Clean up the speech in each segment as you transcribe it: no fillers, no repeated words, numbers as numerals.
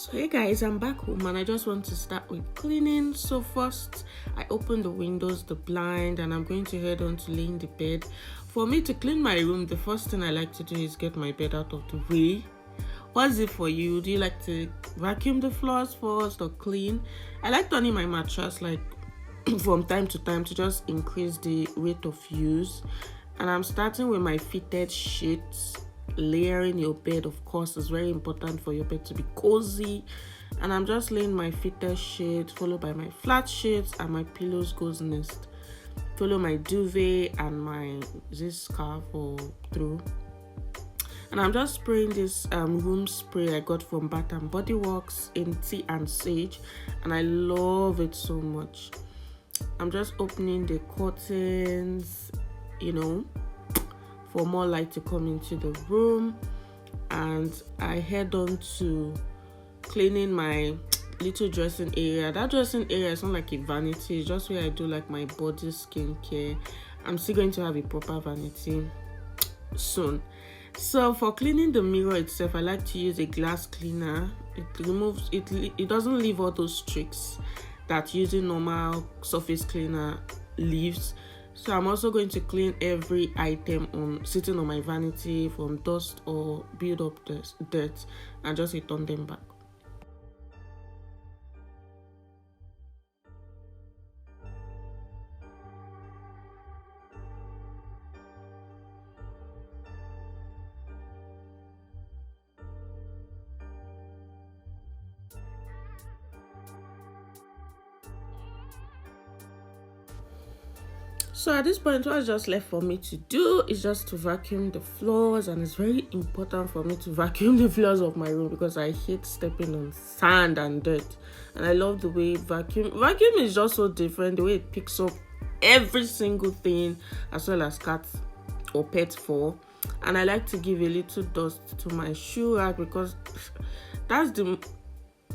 So hey guys, I'm back home and I just want to start with cleaning. So first I open the windows, the blind, and I'm going to head on to laying the bed. For me to clean my room, the first thing I like to do is get my bed out of the way. What's it for you? Do you like to vacuum the floors first or clean? I like turning my mattress like from time to time to just increase the rate of use. And I'm starting with my fitted sheets. Layering your bed, of course, is very important for your bed to be cozy. And I'm just laying my fitted sheet, followed by my flat sheets, and my pillows goes next. Follow my duvet and my scarf or through. And I'm just spraying this room spray I got from Bath and Body Works in tea and sage, and I love it so much. I'm just opening the curtains, for more light to come into the room, and I head on to cleaning my little dressing area. That dressing area is not like a vanity, it's just where I do like my body skincare. I'm still going to have a proper vanity soon. So for cleaning the mirror itself, I like to use a glass cleaner. It doesn't leave all those streaks that using normal surface cleaner leaves. So I'm also going to clean every item sitting on my vanity from dust or build up dirt and just return them back. So at this point, what's just left for me to do is just to vacuum the floors, and it's very important for me to vacuum the floors of my room because I hate stepping on sand and dirt. And I love the way vacuum is just so different, the way it picks up every single thing as well as cats or pet fur. And I like to give a little dust to my shoe rack because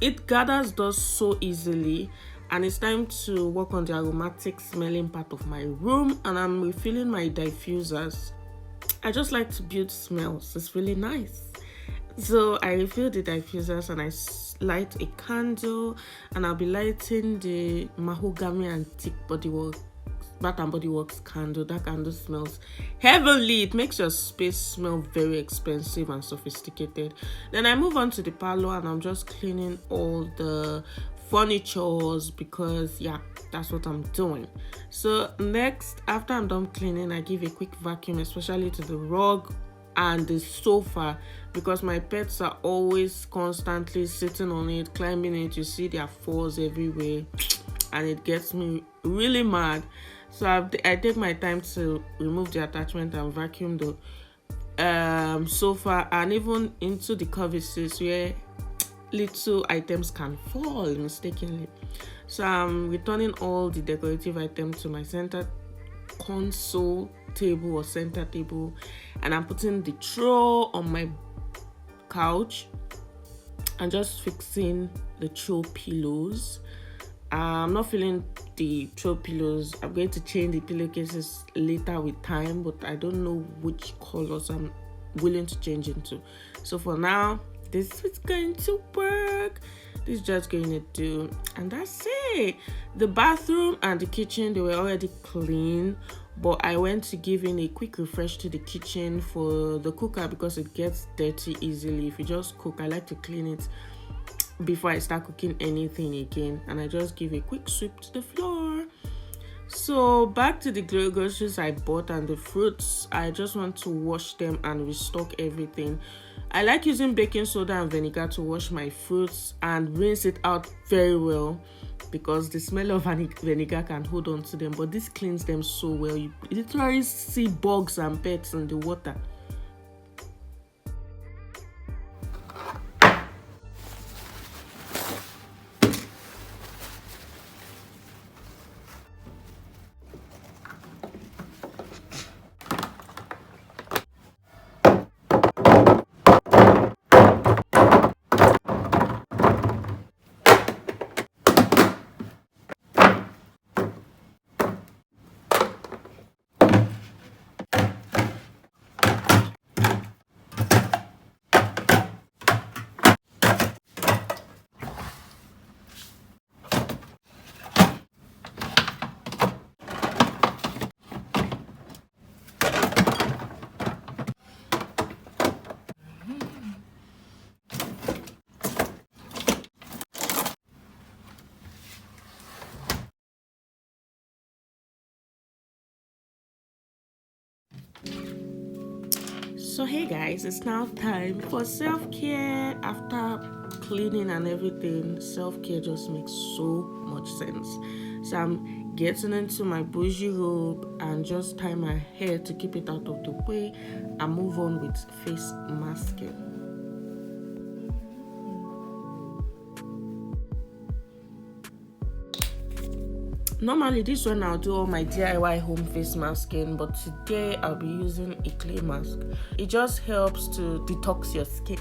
it gathers dust so easily. And it's time to work on the aromatic smelling part of my room, and I'm refilling my diffusers. I just like to build smells. It's really nice. So I refill the diffusers and I light a candle, and I'll be lighting the mahogany antique Bath and Body Works candle. That candle smells heavenly. It makes your space smell very expensive and sophisticated. Then I move on to the parlor and I'm just cleaning all the furnitures because that's what I'm doing. So next, after I'm done cleaning, I give a quick vacuum, especially to the rug and the sofa, because my pets are always constantly sitting on it, climbing it. You see their furs everywhere and it gets me really mad. So I take my time to remove the attachment and vacuum the sofa and even into the crevices where little items can fall mistakenly. So I'm returning all the decorative items to my center console table or center table, and I'm putting the throw on my couch and just fixing the throw pillows. I'm not feeling the throw pillows. I'm going to change the pillowcases later with time, but I don't know which colors I'm willing to change into. So for now, this is going to work. This is just going to do, and that's it. The bathroom and the kitchen, they were already clean, but I went to give in a quick refresh to the kitchen for the cooker because it gets dirty easily. If you just cook, I like to clean it before I start cooking anything again, and I just give a quick sweep to the floor. So back to the groceries I bought and the fruits. I just want to wash them and restock everything. I like using baking soda and vinegar to wash my fruits and rinse it out very well because the smell of vinegar can hold on to them, but this cleans them so well. You literally see bugs and pets in the water. So hey guys, it's now time for self-care. After cleaning and everything, self-care just makes so much sense. So I'm getting into my bougie robe and just tie my hair to keep it out of the way and move on with face masking. Normally this one I'll do all my DIY home face masking, but today I'll be using a clay mask. It just helps to detox your skin.